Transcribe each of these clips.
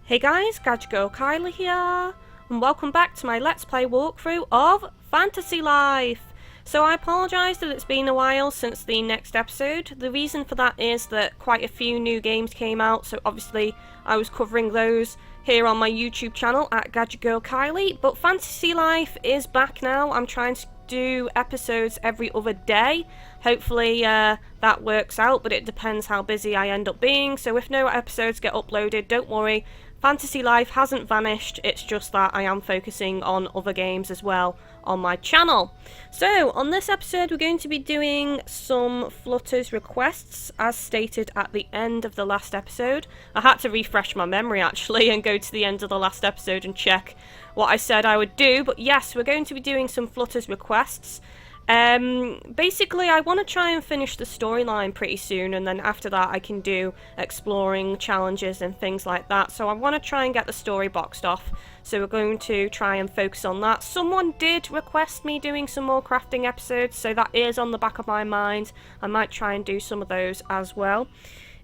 Hey guys, GadgetGirlKylie here, and welcome back to my Let's Play walkthrough of Fantasy Life. So I apologise that it's been a while since the next episode. The reason for that is that quite a few new games came out, so obviously I was covering those here on my YouTube channel at GadgetGirlKylie, but Fantasy Life is back now. I'm trying to do episodes every other day. Hopefully that works out, but it depends how busy I end up being, so if no episodes get uploaded, don't worry. Fantasy Life hasn't vanished, it's just that I am focusing on other games as well on my channel. So, on this episode we're going to be doing some Flutter's requests, as stated at the end of the last episode. I had to refresh my memory actually and go to the end of the last episode and check what I said I would do, but yes, we're going to be doing some Flutter's requests. Basically, I want to try and finish the storyline pretty soon, and then after that I can do exploring challenges and things like that. So I want to try and get the story boxed off. So we're going to try and focus on that. Someone did request me doing some more crafting episodes, so that is on the back of my mind. I might try and do some of those as well.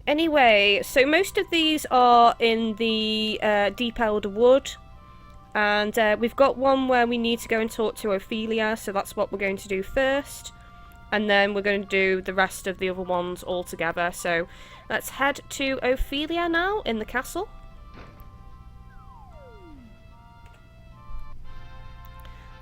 Anyway, so most of these are in the Deep Elderwood. And we've got one where we need to go and talk to Ophelia, so that's what we're going to do first. And then we're going to do the rest of the other ones all together. So let's head to Ophelia now in the castle.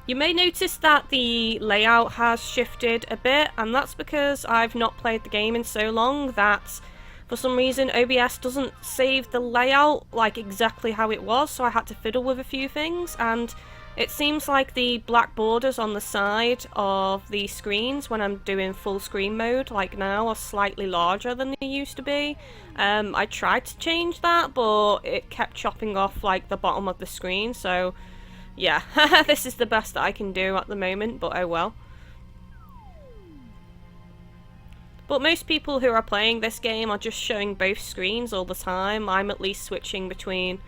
You may notice that the layout has shifted a bit, and that's because I've not played the game in so long that for some reason OBS doesn't save the layout like exactly how it was, so I had to fiddle with a few things, and it seems like the black borders on the side of the screens when I'm doing full screen mode like now are slightly larger than they used to be. I tried to change that, but it kept chopping off like the bottom of the screen, so yeah, this is the best that I can do at the moment, but oh well. But most people who are playing this game are just showing both screens all the time. I'm at least switching between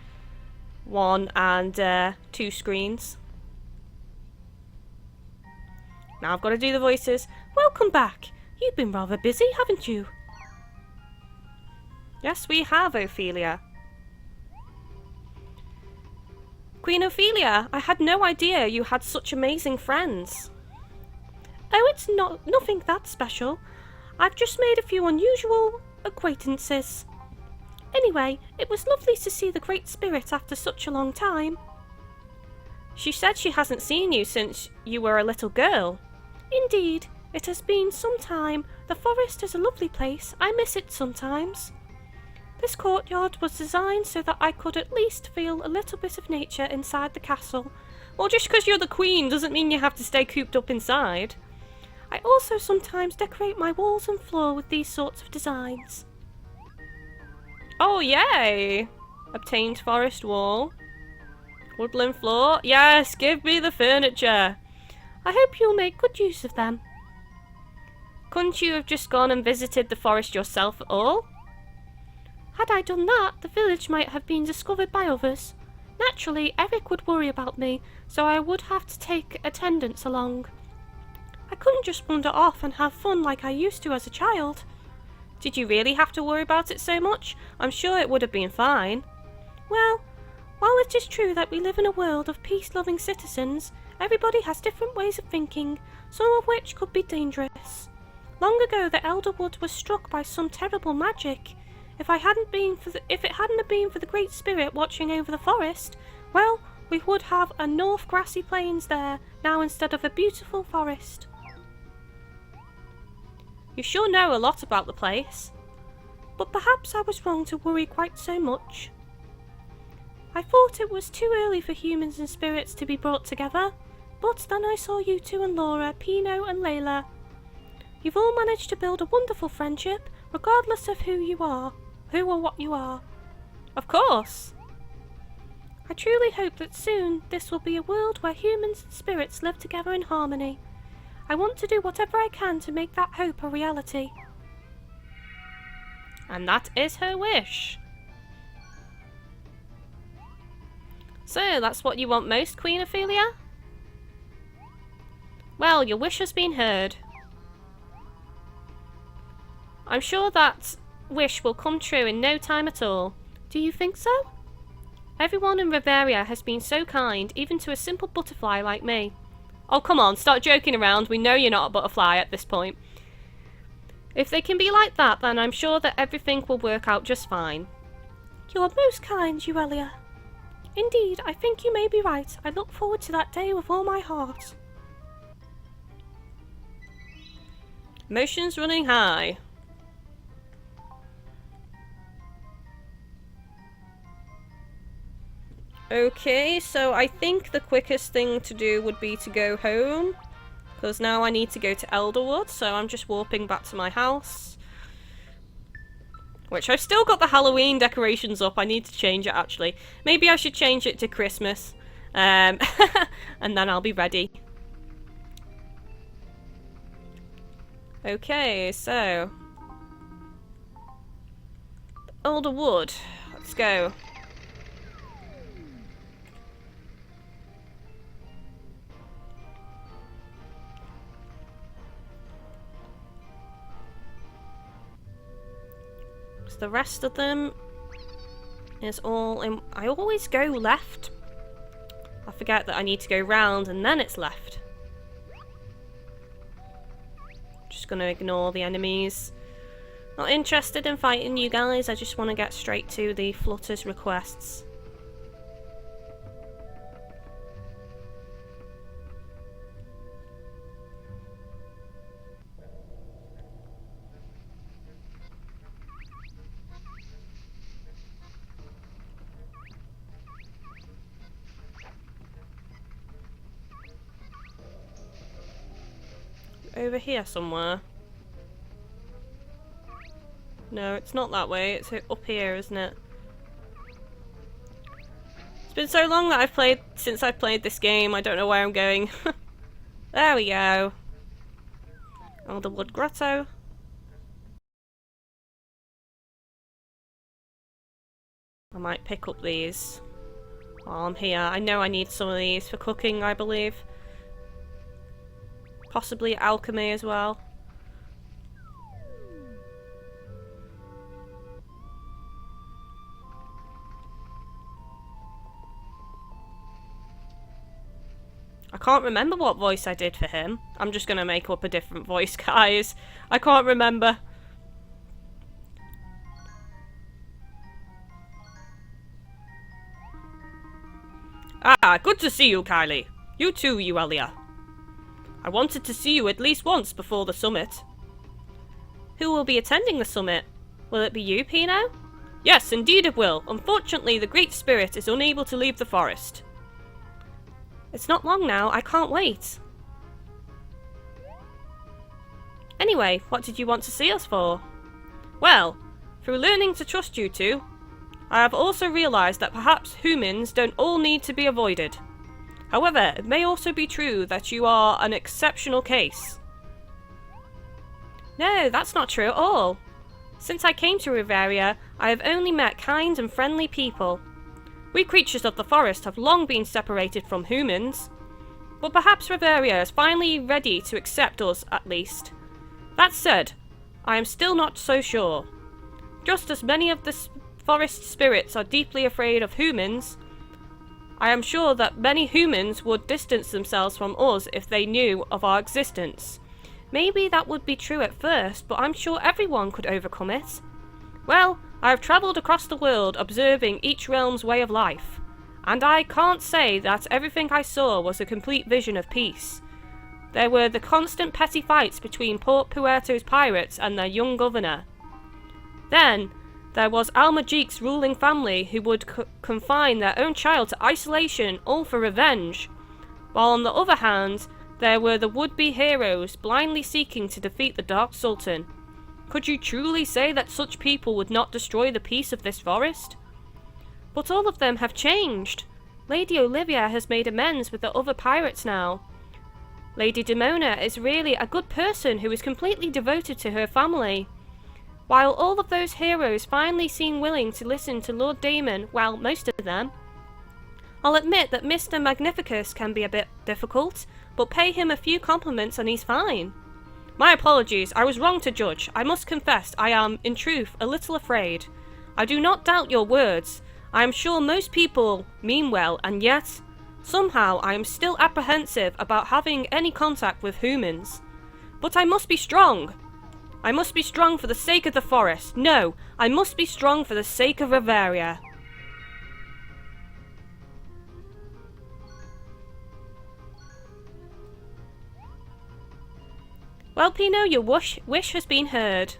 one and two screens. Now I've got to do the voices. Welcome back! You've been rather busy, haven't you? Yes, we have, Ophelia. Queen Ophelia, I had no idea you had such amazing friends. Oh, it's nothing that special. I've just made a few unusual acquaintances. Anyway, it was lovely to see the Great Spirit after such a long time. She said she hasn't seen you since you were a little girl. Indeed, it has been some time. The forest is a lovely place. I miss it sometimes. This courtyard was designed so that I could at least feel a little bit of nature inside the castle. Well, just because you're the queen doesn't mean you have to stay cooped up inside. I also sometimes decorate my walls and floor with these sorts of designs. Oh, yay! Obtained forest wall. Woodland floor. Yes, give me the furniture. I hope you'll make good use of them. Couldn't you have just gone and visited the forest yourself at all? Had I done that, the village might have been discovered by others. Naturally, Eric would worry about me, so I would have to take attendants along. I couldn't just wander off and have fun like I used to as a child. Did you really have to worry about it so much? I'm sure it would have been fine. Well, while it is true that we live in a world of peace-loving citizens, everybody has different ways of thinking, some of which could be dangerous. Long ago, the Elderwood was struck by some terrible magic. If it hadn't been for the Great Spirit watching over the forest, well, we would have a North grassy plains there now instead of a beautiful forest. You sure know a lot about the place. But perhaps I was wrong to worry quite so much. I thought it was too early for humans and spirits to be brought together, but then I saw you two and Laura, Pino and Leila. You've all managed to build a wonderful friendship, regardless of who or what you are. Of course. I truly hope that soon this will be a world where humans and spirits live together in harmony. I want to do whatever I can to make that hope a reality. And that is her wish. So, that's what you want most, Queen Ophelia? Well, your wish has been heard. I'm sure that wish will come true in no time at all. Do you think so? Everyone in Riveria has been so kind, even to a simple butterfly like me. Oh, come on, start joking around. We know you're not a butterfly at this point. If they can be like that, then I'm sure that everything will work out just fine. You're most kind, Leliah. Indeed, I think you may be right. I look forward to that day with all my heart. Emotions running high. Okay, so I think the quickest thing to do would be to go home. Because now I need to go to Elderwood, so I'm just warping back to my house. Which I've still got the Halloween decorations up. I need to change it, actually. Maybe I should change it to Christmas. And then I'll be ready. Okay, so... Elderwood. Let's go. The rest of them is all in... I always go left. I forget that I need to go round and then it's left. Just gonna ignore the enemies. Not interested in fighting you guys, I just want to get straight to the Flutter's requests. Over here somewhere. No, it's not that way. It's up here, isn't it? It's been so long that since I've played this game. I don't know where I'm going. There we go. Elderwood Grotto. I might pick up these while I'm here. I know I need some of these for cooking, I believe. Possibly alchemy as well. I can't remember what voice I did for him. I'm just gonna make up a different voice, guys. I can't remember. Ah, good to see you, Kylie. You too, Leliah. I wanted to see you at least once before the summit. Who will be attending the summit? Will it be you, Pino? Yes, indeed it will. Unfortunately, the Great Spirit is unable to leave the forest. It's not long now. I can't wait. Anyway, what did you want to see us for? Well, through learning to trust you two, I have also realised that perhaps humans don't all need to be avoided. However, it may also be true that you are an exceptional case. No, that's not true at all. Since I came to Riveria, I have only met kind and friendly people. We creatures of the forest have long been separated from humans. But perhaps Riveria is finally ready to accept us, at least. That said, I am still not so sure. Just as many of the forest spirits are deeply afraid of humans, I am sure that many humans would distance themselves from us if they knew of our existence. Maybe that would be true at first, but I'm sure everyone could overcome it. Well, I have travelled across the world observing each realm's way of life, and I can't say that everything I saw was a complete vision of peace. There were the constant petty fights between Port Puerto's pirates and their young governor. Then, there was Almajik's ruling family who would confine their own child to isolation, all for revenge. While on the other hand, there were the would-be heroes blindly seeking to defeat the Dark Sultan. Could you truly say that such people would not destroy the peace of this forest? But all of them have changed. Lady Olivia has made amends with the other pirates now. Lady Demona is really a good person who is completely devoted to her family. While all of those heroes finally seem willing to listen to Lord Damon, well, most of them. I'll admit that Mr. Magnificus can be a bit difficult, but pay him a few compliments and he's fine. My apologies, I was wrong to judge. I must confess I am, in truth, a little afraid. I do not doubt your words. I am sure most people mean well, and yet, somehow I am still apprehensive about having any contact with humans. But I must be strong. I must be strong for the sake of the forest. No, I must be strong for the sake of Riveria. Well, Pino, your wish has been heard.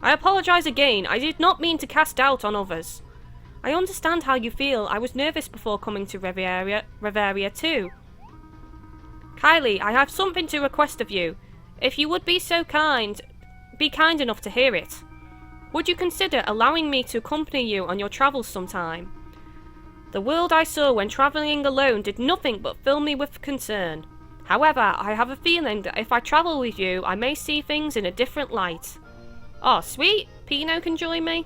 I apologise again. I did not mean to cast doubt on others. I understand how you feel. I was nervous before coming to Riveria too. Kylie, I have something to request of you. If you would be kind enough to hear it. Would you consider allowing me to accompany you on your travels sometime? The world I saw when travelling alone did nothing but fill me with concern. However, I have a feeling that if I travel with you, I may see things in a different light. Oh, sweet! Pino can join me.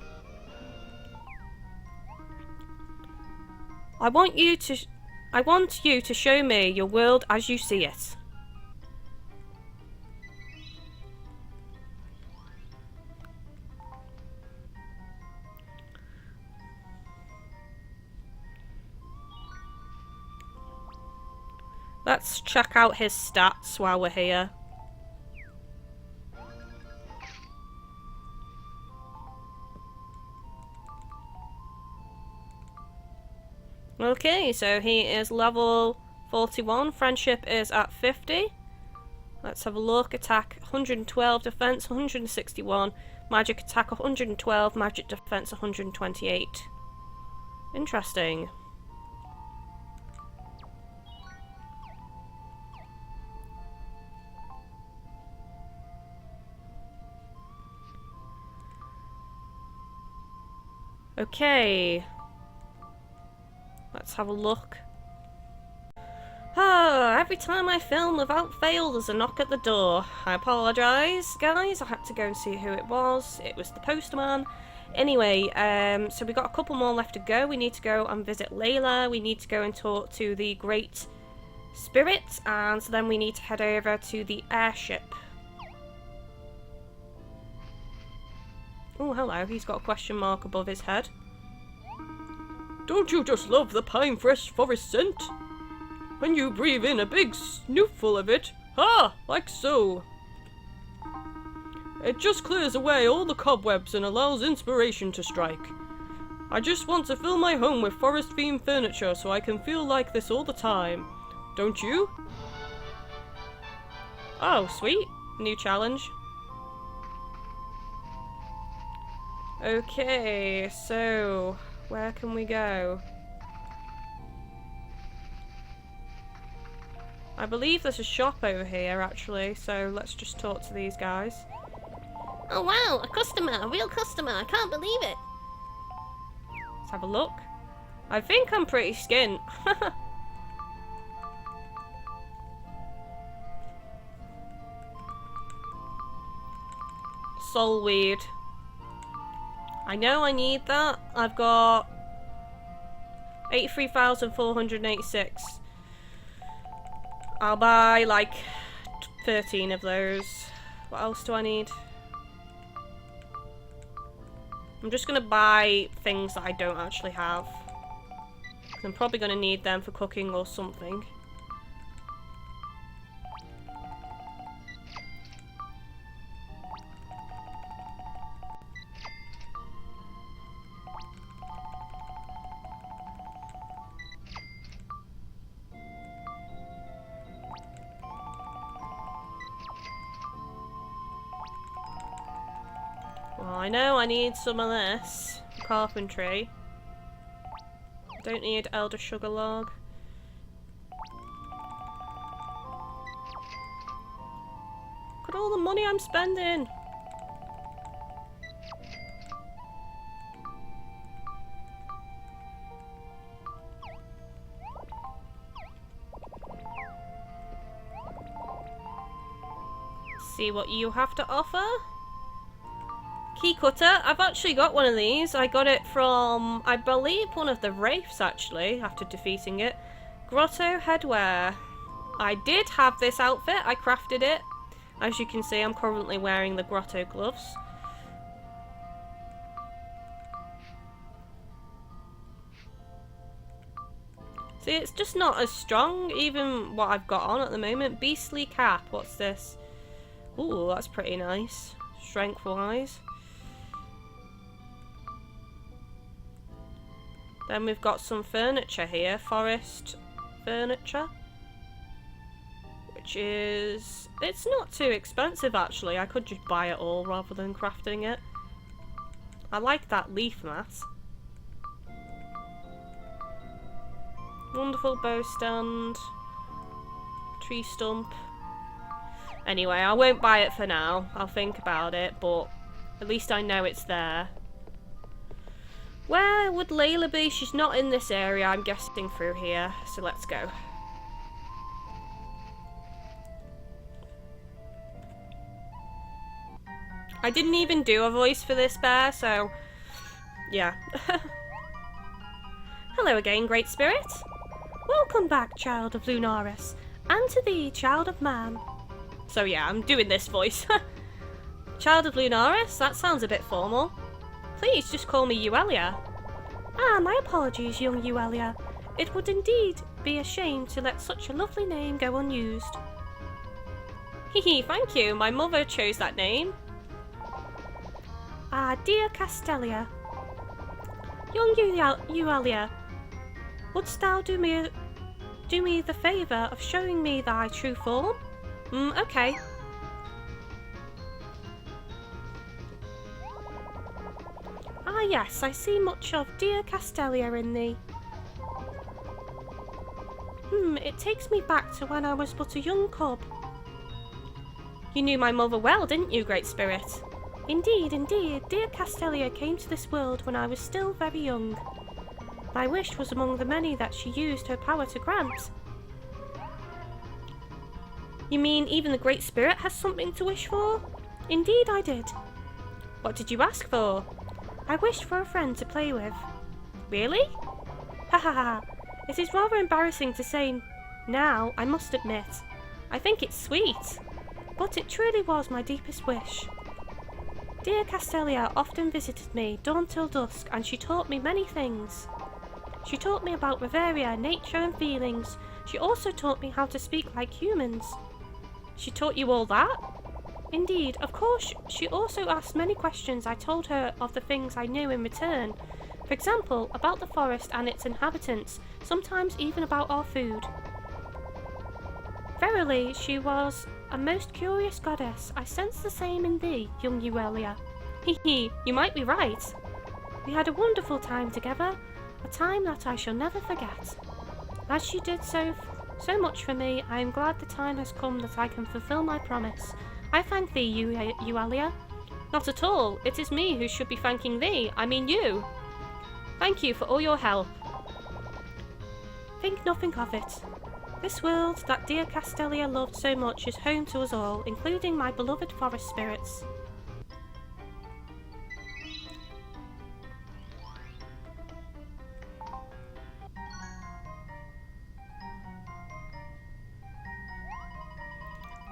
I want you to show me your world as you see it. Let's check out his stats while we're here. Okay, so he is level 41, friendship is at 50. Let's have a look. Attack 112, defense 161, magic attack 112, magic defense 128. Interesting. Okay. Let's have a look. Every time I film, without fail, there's a knock at the door. I apologise, guys. I had to go and see who it was. It was the postman. Anyway, so we got a couple more left to go. We need to go and visit Leila. We need to go and talk to the Great Spirit. And then we need to head over to the airship. Oh, hello. He's got a question mark above his head. Don't you just love the pine fresh forest scent? When you breathe in a big snootful of it, like so. It just clears away all the cobwebs and allows inspiration to strike. I just want to fill my home with forest-themed furniture so I can feel like this all the time. Don't you? Oh, sweet. New challenge. Okay, so where can we go? I believe there's a shop over here actually, so let's just talk to these guys. Oh wow, a customer, a real customer, I can't believe it. Let's have a look. I think I'm pretty skint. Soulweed. I know I need that. I've got 83,486. I'll buy like 13 of those. What else do I need? I'm just gonna buy things that I don't actually have. I'm probably gonna need them for cooking or something. I know I need some of this carpentry. Don't need elder sugar log. Look at all the money I'm spending. See what you have to offer. Key cutter. I've actually got one of these. I got it from, I believe, one of the wraiths actually, after defeating it. Grotto headwear. I did have this outfit. I crafted it. As you can see, I'm currently wearing the grotto gloves. See, it's just not as strong, even what I've got on at the moment. Beastly cap, what's this? Ooh, that's pretty nice, strength-wise. Then we've got some furniture here, forest furniture. Which is... it's not too expensive actually, I could just buy it all rather than crafting it. I like that leaf mat. Wonderful bow stand. Tree stump. Anyway, I won't buy it for now. I'll think about it, but at least I know it's there. Where would Leila be? She's not in this area. I'm guessing through here. So let's go. I didn't even do a voice for this bear, so yeah. Hello again, Great Spirit. Welcome back, child of Lunaris, and to thee, child of man. So yeah, I'm doing this voice. Child of Lunaris? That sounds a bit formal. Please just call me Uelia. Ah, my apologies, young Uelia. It would indeed be a shame to let such a lovely name go unused. Hehe, thank you. My mother chose that name. Ah, dear Castelia. Young Uelia, wouldst thou do me the favour of showing me thy true form? Okay. Ah yes, I see much of dear Castelia in thee. It takes me back to when I was but a young cub. You knew my mother well, didn't you, Great Spirit? Indeed, indeed, dear Castelia came to this world when I was still very young. My wish was among the many that she used her power to grant. You mean even the Great Spirit has something to wish for? Indeed I did. What did you ask for? I wished for a friend to play with. Really? Ha ha ha. It is rather embarrassing to say now, I must admit. I think it's sweet. But it truly was my deepest wish. Dear Castelia often visited me dawn till dusk, and she taught me many things. She taught me about Reveria, nature and feelings. She also taught me how to speak like humans. She taught you all that? Indeed, of course, she also asked many questions. I told her of the things I knew in return. For example, about the forest and its inhabitants, sometimes even about our food. Verily, she was a most curious goddess. I sense the same in thee, young Uelia. Hehe, you might be right. We had a wonderful time together, a time that I shall never forget. As she did so much for me, I am glad the time has come that I can fulfill my promise. I thank thee, Uelia. Not at all. It is me who should be thanking thee. I mean you. Thank you for all your help. Think nothing of it. This world that dear Castelia loved so much is home to us all, including my beloved forest spirits.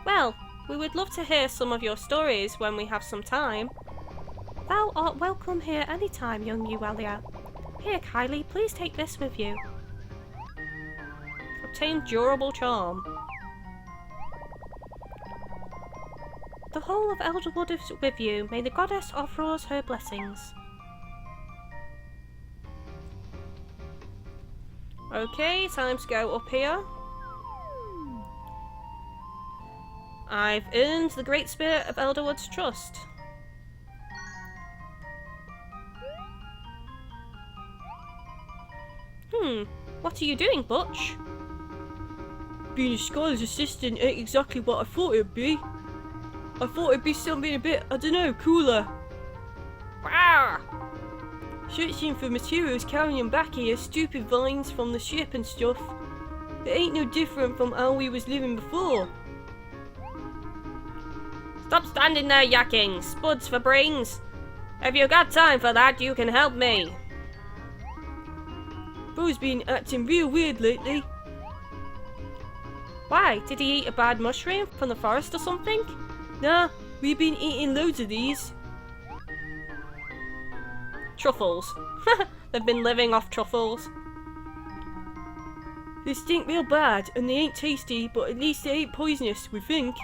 Well, we would love to hear some of your stories when we have some time. Thou art welcome here any time, young Uelia. Here, Kylie, please take this with you. Obtain durable charm. The whole of Elderwood is with you. May the goddess offer us her blessings. Okay, time to go up here. I've earned the Great Spirit of Elderwood's trust. What are you doing, Butch? Being a scholar's assistant ain't exactly what I thought it'd be. I thought it'd be something a bit, I don't know, cooler. Wow! Searching for materials, carrying them back here, stupid vines from the ship and stuff. It ain't no different from how we was living before. Stop standing there yakking! Spuds for brains! If you got time for that, you can help me. Bro's been acting real weird lately. Why? Did he eat a bad mushroom from the forest or something? Nah, we've been eating loads of these. Truffles. They've been living off truffles. They stink real bad, and they ain't tasty, but at least they ain't poisonous, we think.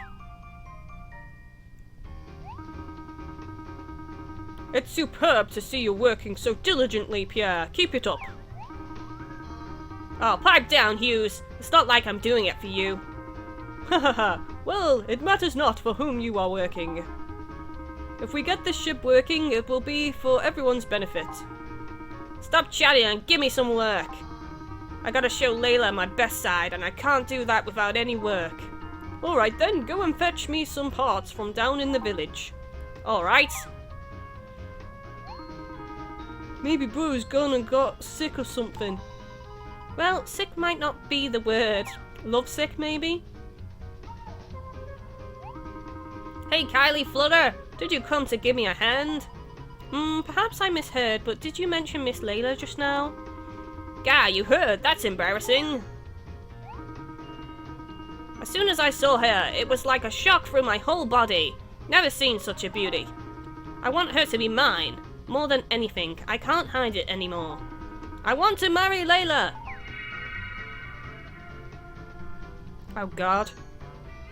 It's superb to see you working so diligently, Pierre. Keep it up. Oh, pipe down, Hughes. It's not like I'm doing it for you. Hahaha. Well, it matters not for whom you are working. If we get this ship working, it will be for everyone's benefit. Stop chatting and give me some work. I gotta show Leila my best side, and I can't do that without any work. Alright then, go and fetch me some parts from down in the village. Alright. Maybe Bro's gone and got sick or something. Well, sick might not be the word. Lovesick, maybe? Hey, Kylie Flutter! Did you come to give me a hand? Perhaps I misheard, but did you mention Miss Leila just now? Gah, you heard! That's embarrassing! As soon as I saw her, it was like a shock through my whole body. Never seen such a beauty. I want her to be mine. More than anything, I can't hide it anymore. I want to marry Leila! Oh god.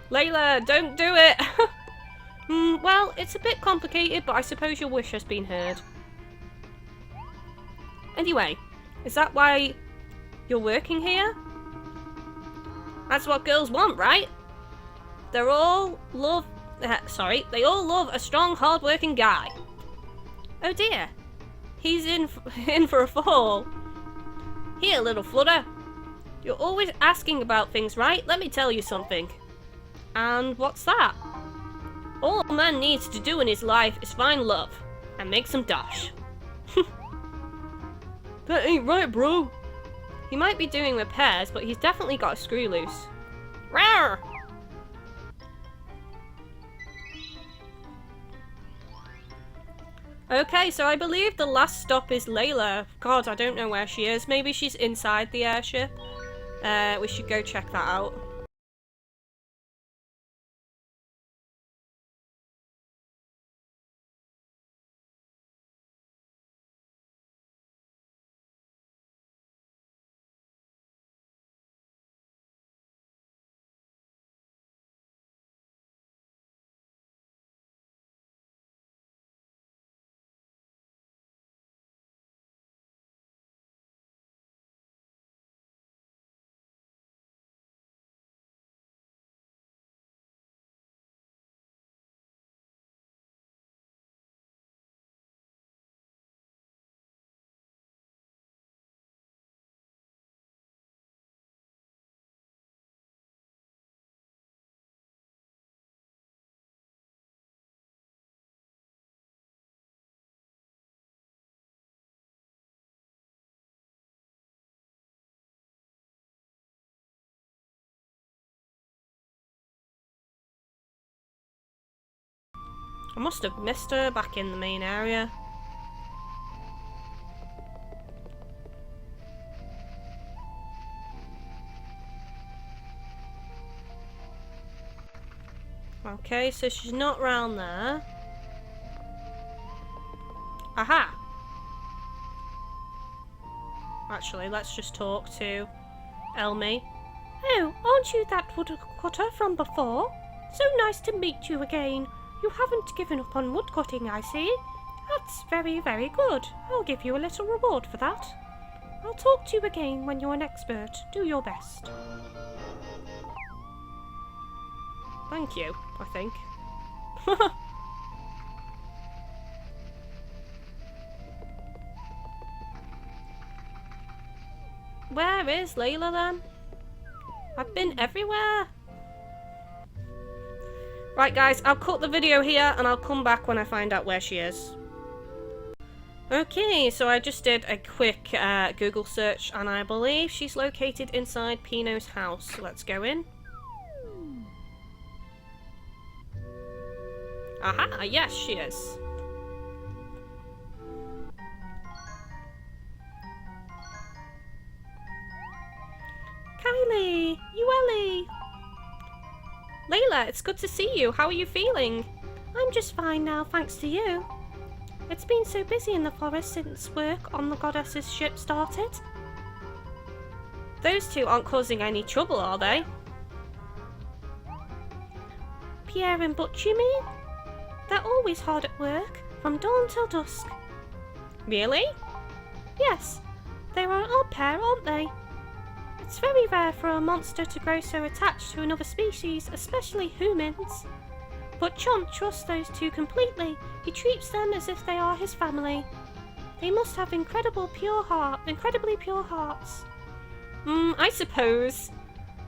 Leila, don't do it! Well, it's a bit complicated, but I suppose your wish has been heard. Anyway, is that why you're working here? That's what girls want, right? They all love a strong, hard-working guy. Oh dear, he's in for a fall. Here, little Flutter. You're always asking about things, right? Let me tell you something. And what's that? All a man needs to do in his life is find love and make some dosh. That ain't right, bro. He might be doing repairs, but he's definitely got a screw loose. Rawr! Okay, so I believe the last stop is Leila. God, I don't know where she is. Maybe she's inside the airship. We should go check that out. I must have missed her back in the main area. Okay, so she's not round there. Aha! Actually, let's just talk to Elmi. Oh, aren't you that woodcutter from before? So nice to meet you again. You haven't given up on woodcutting, I see. That's very, very good. I'll give you a little reward for that. I'll talk to you again when you're an expert. Do your best. Thank you, I think. Where is Leila then? I've been everywhere. Right guys, I'll cut the video here and I'll come back when I find out where she is. Okay, so I just did a quick Google search and I believe she's located inside Pino's house. So let's go in. Aha, yes she is. Kylie, Ueli. Leila, it's good to see you. How are you feeling? I'm just fine now, thanks to you. It's been so busy in the forest since work on the goddess's ship started. Those two aren't causing any trouble, are they? Pierre and Butch, you mean? They're always hard at work, from dawn till dusk. Really? Yes, they are an odd pair, aren't they? It's very rare for a monster to grow so attached to another species, especially humans. But Chomp trusts those two completely. He treats them as if they are his family. They must have incredibly pure hearts. I suppose.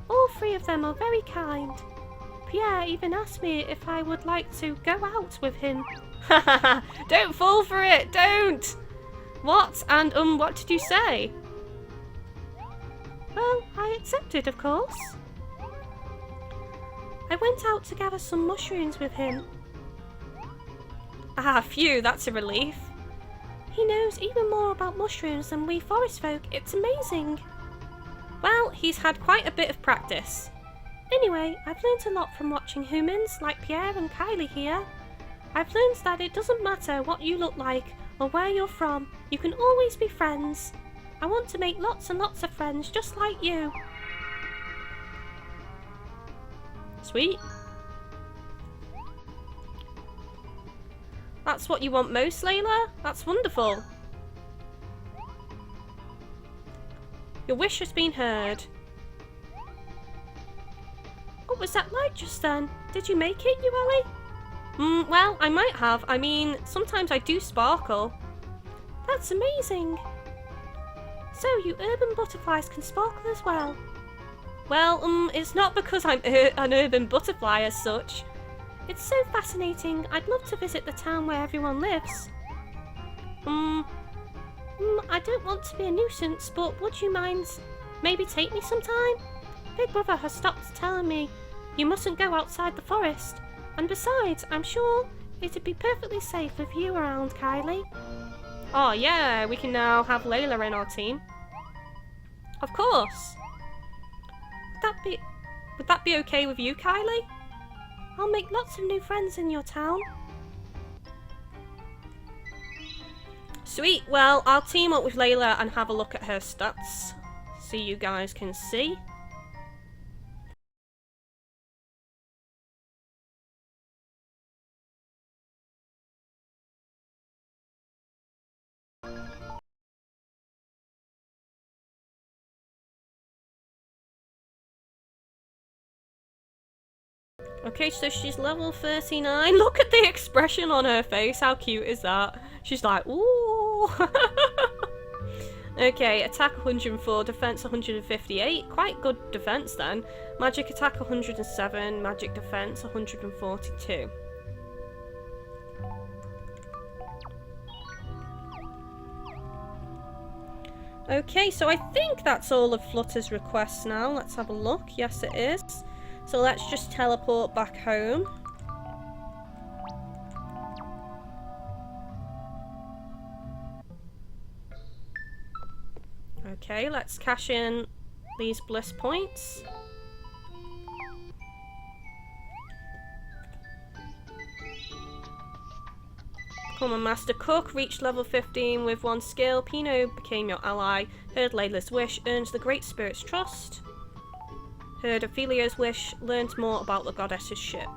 All three of them are very kind. Pierre even asked me if I would like to go out with him. Haha, don't fall for it, don't! What? And what did you say? Well, I accepted, of course. I went out to gather some mushrooms with him. Ah, phew, that's a relief. He knows even more about mushrooms than we forest folk. It's amazing. Well, he's had quite a bit of practice. Anyway, I've learned a lot from watching humans like Pierre and Kylie here. I've learned that it doesn't matter what you look like or where you're from, you can always be friends. I want to make lots and lots of friends just like you. Sweet. That's what you want most, Leila? That's wonderful. Your wish has been heard. What was that like just then? Did you make it, Ueli? Well, I might have. I mean, sometimes I do sparkle. That's amazing. So, you urban butterflies can sparkle as well? Well, it's not because I'm an urban butterfly as such. It's so fascinating. I'd love to visit the town where everyone lives. I don't want to be a nuisance, but would you mind maybe take me sometime? Big Brother has stopped telling me you mustn't go outside the forest. And besides, I'm sure it'd be perfectly safe with you around, Kylie. Oh yeah, we can now have Leila in our team. Of course. Would that be okay with you, Kylie? I'll make lots of new friends in your town. Sweet, well, I'll team up with Leila and have a look at her stats. So you guys can see. Okay, so she's level 39. Look at the expression on her face. How cute is that? She's like, ooh. Okay, attack 104, defense 158. Quite good defense then. Magic attack 107, magic defense 142. Okay, so I think that's all of Flutter's requests now. Let's have a look. Yes, it is. So let's just teleport back home. Okay, let's cash in these bliss points. Become a master cook, reached level 15 with 1 skill. Pino became your ally. Heard Leila's wish, earns the Great Spirit's trust. Heard Ophelia's wish, learned more about the goddess's ship.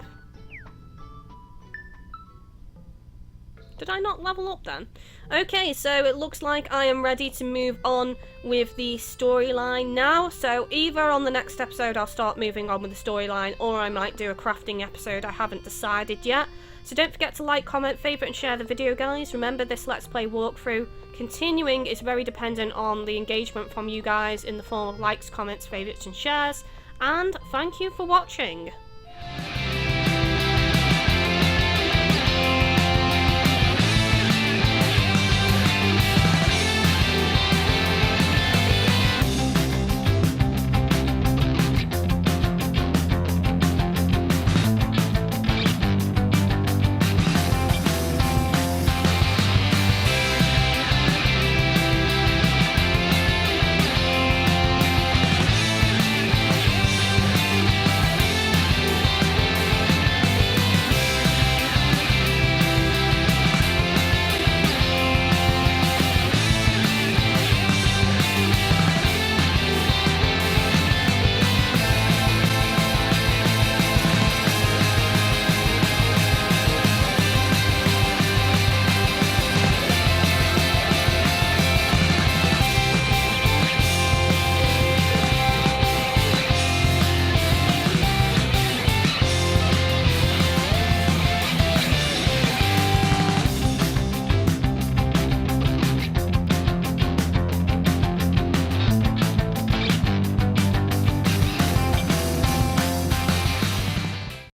Did I not level up then? Okay, so it looks like I am ready to move on with the storyline now. So either on the next episode I'll start moving on with the storyline, or I might do a crafting episode. I haven't decided yet. So don't forget to like, comment, favourite and share the video, guys. Remember, this Let's Play walkthrough continuing is very dependent on the engagement from you guys in the form of likes, comments, favourites and shares. And thank you for watching.